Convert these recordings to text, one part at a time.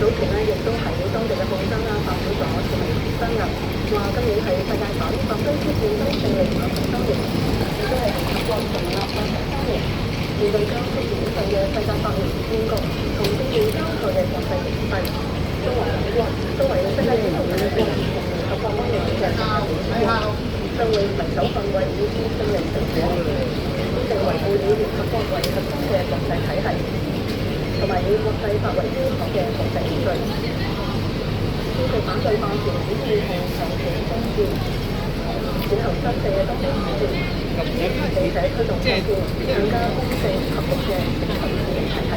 早前咧，亦都喺當地嘅報章啦發表咗條新聞，話今年係世界反法西斯戰爭勝利50周年，亦都係聯合國成立83年，面對將出現上嘅世界百年戰局同政治交錯嘅國際形勢，中華民國作為世界領導人同聯合國安理會嘅國家元首，將會攜手捍衛以戰勝利成果，堅定維護以聯合國為核心嘅國際體系，同埋以國際法為基礎嘅國際秩序，堅決反對霸權主義同強權爭戰，踐行真正嘅多邊主義，並且推動構建更加公正合理嘅全球治理體系。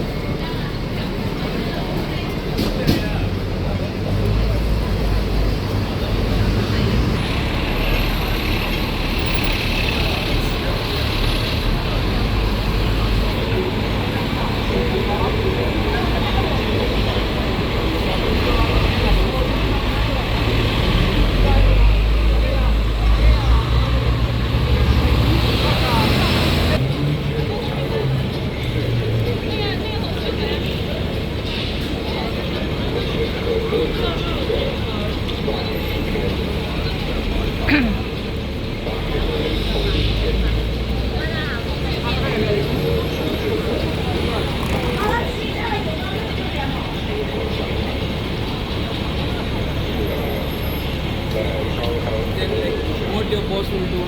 What your boss will do?